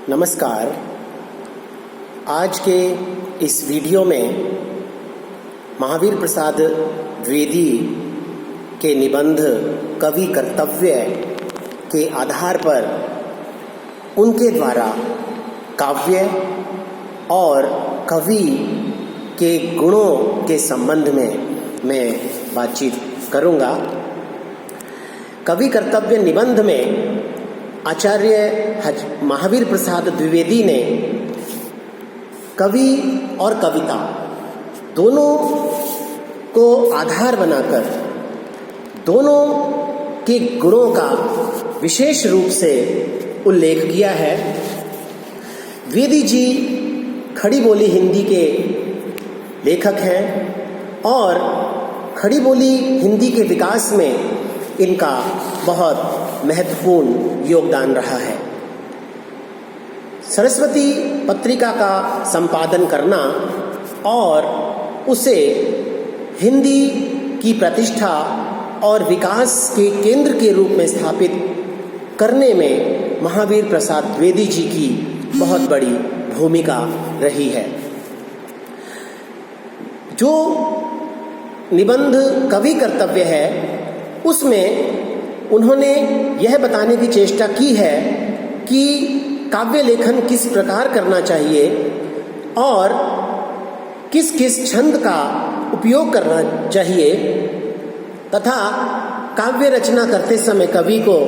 नमस्कार। आज के इस वीडियो में महावीर प्रसाद द्विवेदी के निबंध कवि कर्तव्य के आधार पर उनके द्वारा काव्य और कवि के गुणों के संबंध में मैं बातचीत करूंगा। कवि कर्तव्य निबंध में आचार्य महावीर प्रसाद द्विवेदी ने कवि और कविता दोनों को आधार बनाकर दोनों के गुणों का विशेष रूप से उल्लेख किया है। द्विवेदी जी खड़ी बोली हिंदी के लेखक हैं और खड़ी बोली हिंदी के विकास में इनका बहुत महत्वपूर्ण योगदान रहा है। सरस्वती पत्रिका का संपादन करना और उसे हिंदी की प्रतिष्ठा और विकास के केंद्र के रूप में स्थापित करने में महावीर प्रसाद द्विवेदी जी की बहुत बड़ी भूमिका रही है। जो निबंध कवि कर्तव्य है उसमें उन्होंने यह बताने की चेष्टा की है कि काव्य लेखन किस प्रकार करना चाहिए और किस किस छंद का उपयोग करना चाहिए तथा काव्य रचना करते समय कवि को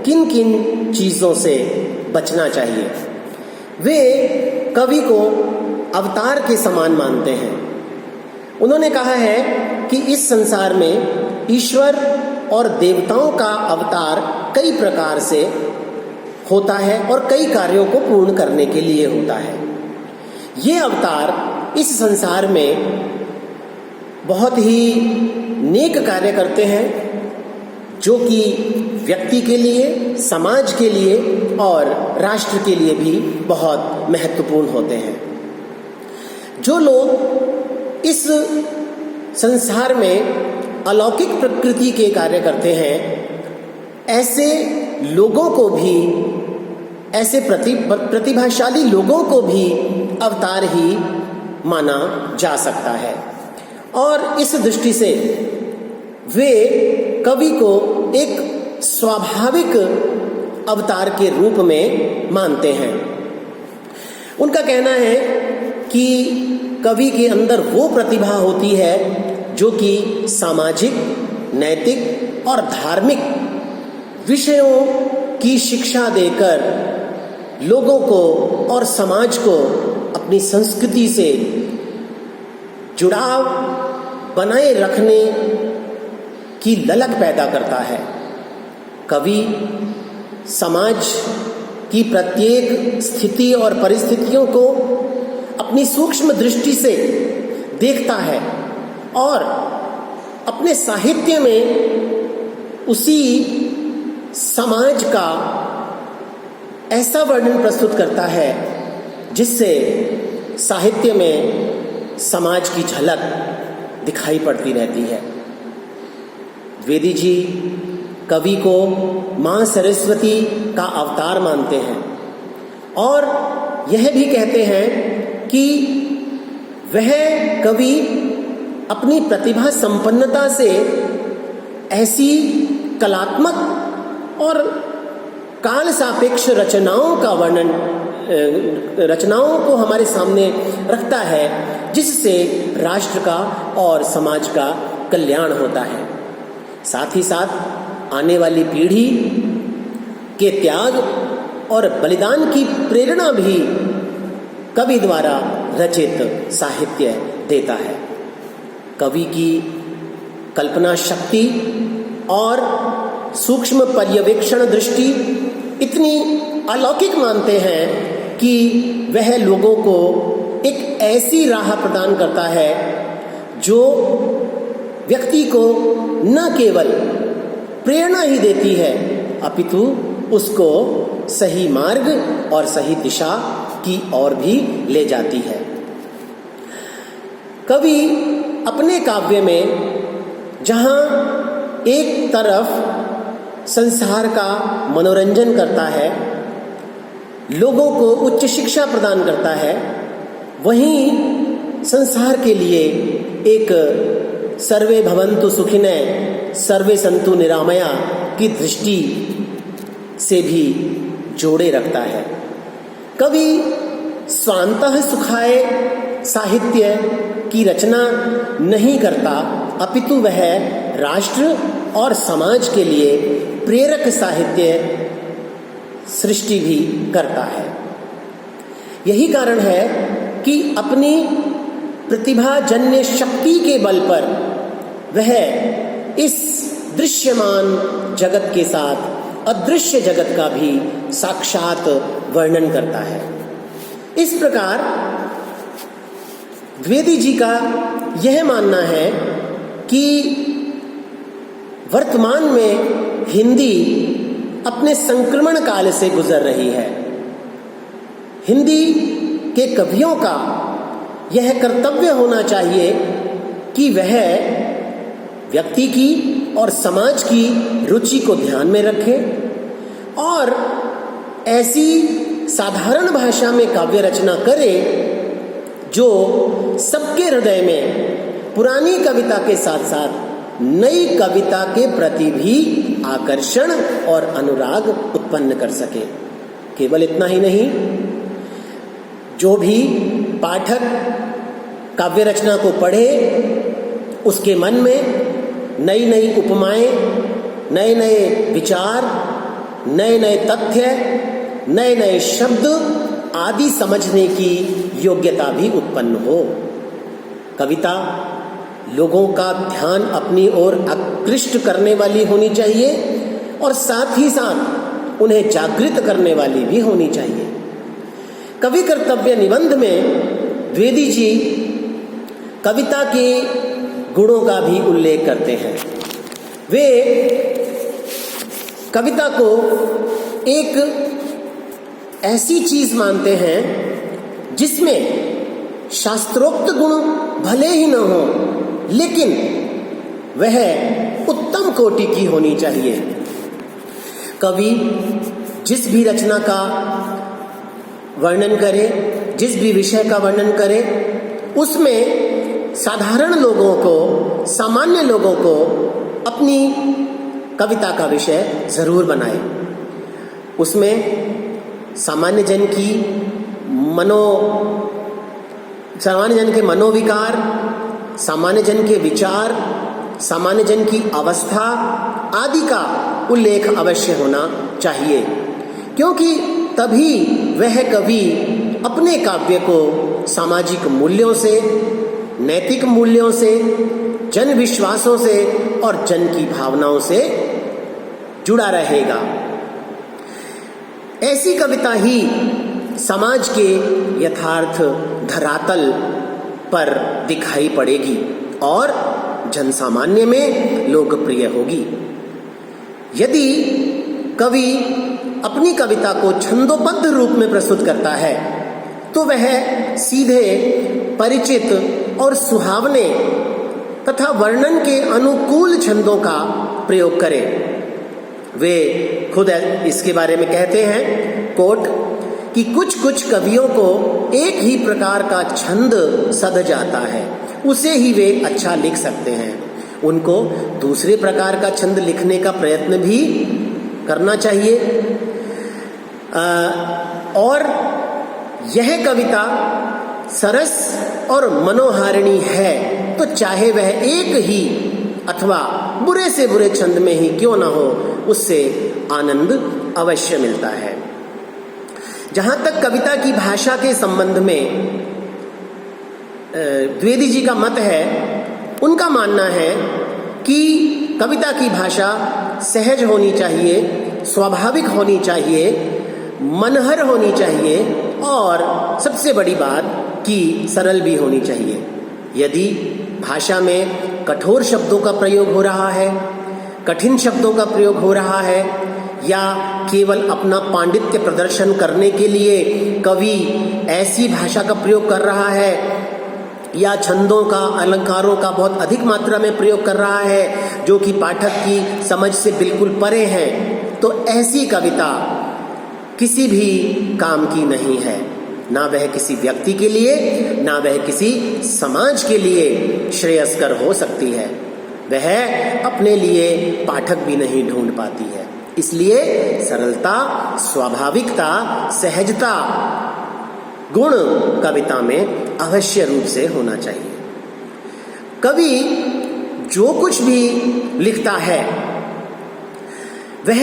किन किन चीज़ों से बचना चाहिए। वे कवि को अवतार के समान मानते हैं। उन्होंने कहा है कि इस संसार में ईश्वर और देवताओं का अवतार कई प्रकार से होता है और कई कार्यों को पूर्ण करने के लिए होता है। ये अवतार इस संसार में बहुत ही नेक कार्य करते हैं जो कि व्यक्ति के लिए, समाज के लिए और राष्ट्र के लिए भी बहुत महत्वपूर्ण होते हैं। जो लोग इस संसार में अलौकिक प्रकृति के कार्य करते हैं, ऐसे लोगों को भी, ऐसे प्रतिभाशाली लोगों को भी अवतार ही माना जा सकता है और इस दृष्टि से वे कवि को एक स्वाभाविक अवतार के रूप में मानते हैं। उनका कहना है कि कवि के अंदर वो प्रतिभा होती है जो कि सामाजिक, नैतिक और धार्मिक विषयों की शिक्षा देकर लोगों को और समाज को अपनी संस्कृति से जुड़ाव बनाए रखने की ललक पैदा करता है। कवि समाज की प्रत्येक स्थिति और परिस्थितियों को अपनी सूक्ष्म दृष्टि से देखता है और अपने साहित्य में उसी समाज का ऐसा वर्णन प्रस्तुत करता है जिससे साहित्य में समाज की झलक दिखाई पड़ती रहती है। द्विवेदी जी कवि को माँ सरस्वती का अवतार मानते हैं और यह भी कहते हैं कि वह कवि अपनी प्रतिभा संपन्नता से ऐसी कलात्मक और काल सापेक्ष रचनाओं का वर्णन, रचनाओं को हमारे सामने रखता है जिससे राष्ट्र का और समाज का कल्याण होता है। साथ ही साथ आने वाली पीढ़ी के त्याग और बलिदान की प्रेरणा भी कवि द्वारा रचित साहित्य देता है। कवि की कल्पना शक्ति और सूक्ष्म पर्यवेक्षण दृष्टि इतनी अलौकिक मानते हैं कि वह लोगों को एक ऐसी राह प्रदान करता है जो व्यक्ति को न केवल प्रेरणा ही देती है अपितु उसको सही मार्ग और सही दिशा की ओर भी ले जाती है। कवि अपने काव्य में जहाँ एक तरफ संसार का मनोरंजन करता है, लोगों को उच्च शिक्षा प्रदान करता है, वहीं संसार के लिए एक सर्वे भवन्तु सुखिनः सर्वे सन्तु निरामया की दृष्टि से भी जोड़े रखता है। कवि स्वान्तः सुखाय साहित्य की रचना नहीं करता, अपितु वह राष्ट्र और समाज के लिए प्रेरक साहित्य सृष्टि भी करता है। यही कारण है कि अपनी प्रतिभाजन्य शक्ति के बल पर वह इस दृश्यमान जगत के साथ अदृश्य जगत का भी साक्षात वर्णन करता है। इस प्रकार द्विवेदी जी का यह मानना है कि वर्तमान में हिंदी अपने संक्रमण काल से गुजर रही है। हिंदी के कवियों का यह कर्तव्य होना चाहिए कि वह व्यक्ति की और समाज की रुचि को ध्यान में रखें और ऐसी साधारण भाषा में काव्य रचना करे जो सबके हृदय में पुरानी कविता के साथ साथ नई कविता के प्रति भी आकर्षण और अनुराग उत्पन्न कर सके। केवल इतना ही नहीं, जो भी पाठक काव्य रचना को पढ़े उसके मन में नई नई उपमाएं, नए नए विचार, नए नए तथ्य, नए नए शब्द आदि समझने की योग्यता भी उत्पन्न हो। कविता लोगों का ध्यान अपनी ओर आकृष्ट करने वाली होनी चाहिए और साथ ही साथ उन्हें जागृत करने वाली भी होनी चाहिए। कवि कर्तव्य निबंध में द्विवेदी जी कविता के गुणों का भी उल्लेख करते हैं। वे कविता को एक ऐसी चीज मानते हैं जिसमें शास्त्रोक्त गुण भले ही न हो, लेकिन वह उत्तम कोटि की होनी चाहिए। कवि जिस भी रचना का वर्णन करे, जिस भी विषय का वर्णन करे, उसमें साधारण लोगों को, सामान्य लोगों को अपनी कविता का विषय जरूर बनाए। उसमें सामान्य जन के मनोविकार, सामान्य जन के विचार, सामान्य जन की अवस्था आदि का उल्लेख अवश्य होना चाहिए, क्योंकि तभी वह कवि अपने काव्य को सामाजिक मूल्यों से, नैतिक मूल्यों से, जन विश्वासों से और जन की भावनाओं से जुड़ा रहेगा। ऐसी कविता ही समाज के यथार्थ धरातल पर दिखाई पड़ेगी और जनसामान्य में लोकप्रिय होगी। यदि कवि अपनी कविता को छंदोबद्ध रूप में प्रस्तुत करता है तो वह सीधे, परिचित और सुहावने तथा वर्णन के अनुकूल छंदों का प्रयोग करे। वे खुद इसके बारे में कहते हैं, कोट, कि कुछ कुछ कवियों को एक ही प्रकार का छंद सध जाता है, उसे ही वे अच्छा लिख सकते हैं। उनको दूसरे प्रकार का छंद लिखने का प्रयत्न भी करना चाहिए। और यह कविता सरस और मनोहारिणी है तो चाहे वह एक ही अथवा बुरे से बुरे छंद में ही क्यों ना हो, उससे आनंद अवश्य मिलता है। जहां तक कविता की भाषा के संबंध में द्विवेदी जी का मत है, उनका मानना है कि कविता की भाषा सहज होनी चाहिए, स्वाभाविक होनी चाहिए, मनहर होनी चाहिए और सबसे बड़ी बात कि सरल भी होनी चाहिए। यदि भाषा में कठोर शब्दों का प्रयोग हो रहा है, कठिन शब्दों का प्रयोग हो रहा है, या केवल अपना पांडित्य प्रदर्शन करने के लिए कवि ऐसी भाषा का प्रयोग कर रहा है, या छंदों का, अलंकारों का बहुत अधिक मात्रा में प्रयोग कर रहा है जो कि पाठक की समझ से बिल्कुल परे है, तो ऐसी कविता किसी भी काम की नहीं है, ना वह किसी व्यक्ति के लिए, ना वह किसी समाज के लिए श्रेयस्कर हो सकती है। वह अपने लिए पाठक भी नहीं ढूंढ पाती है। इसलिए सरलता, स्वाभाविकता, सहजता गुण कविता में अवश्य रूप से होना चाहिए। कवि जो कुछ भी लिखता है वह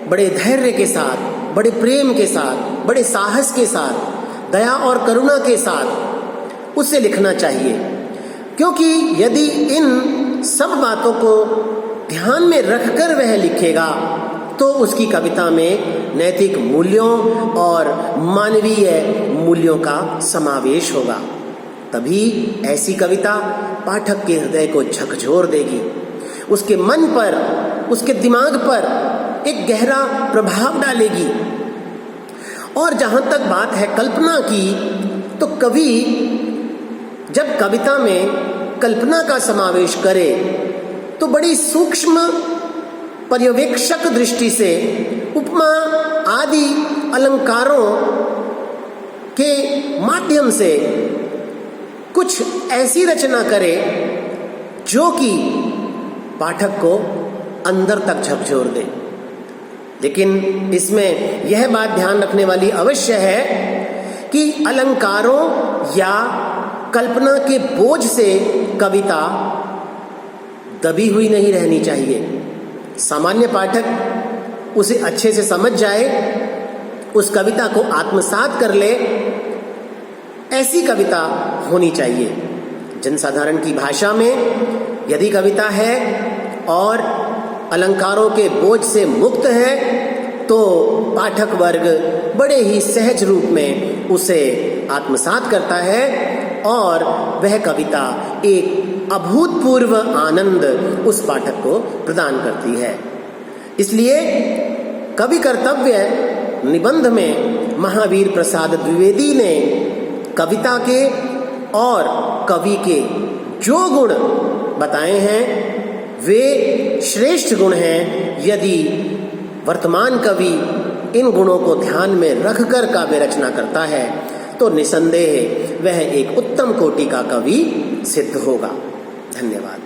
बड़े धैर्य के साथ, बड़े प्रेम के साथ, बड़े साहस के साथ, दया और करुणा के साथ उसे लिखना चाहिए, क्योंकि यदि इन सब बातों को ध्यान में रखकर वह लिखेगा तो उसकी कविता में नैतिक मूल्यों और मानवीय मूल्यों का समावेश होगा। तभी ऐसी कविता पाठक के हृदय को झकझोर देगी, उसके मन पर, उसके दिमाग पर एक गहरा प्रभाव डालेगी। और जहाँ तक बात है कल्पना की, तो कवि जब कविता में कल्पना का समावेश करे तो बड़ी सूक्ष्म पर्यवेक्षक दृष्टि से उपमा आदि अलंकारों के माध्यम से कुछ ऐसी रचना करे जो कि पाठक को अंदर तक झकझोर दे। लेकिन इसमें यह बात ध्यान रखने वाली अवश्य है कि अलंकारों या कल्पना के बोझ से कविता दबी हुई नहीं रहनी चाहिए। सामान्य पाठक उसे अच्छे से समझ जाए, उस कविता को आत्मसात कर ले, ऐसी कविता होनी चाहिए। जनसाधारण की भाषा में यदि कविता है और अलंकारों के बोझ से मुक्त है तो पाठक वर्ग बड़े ही सहज रूप में उसे आत्मसात करता है और वह कविता एक अभूतपूर्व आनंद उस पाठक को प्रदान करती है। इसलिए कवि कर्तव्य निबंध में महावीर प्रसाद द्विवेदी ने कविता के और कवि के जो गुण बताए हैं वे श्रेष्ठ गुण हैं। यदि वर्तमान कवि इन गुणों को ध्यान में रखकर काव्य रचना करता है तो निसंदेह वह एक उत्तम कोटि का कवि सिद्ध होगा। धन्यवाद।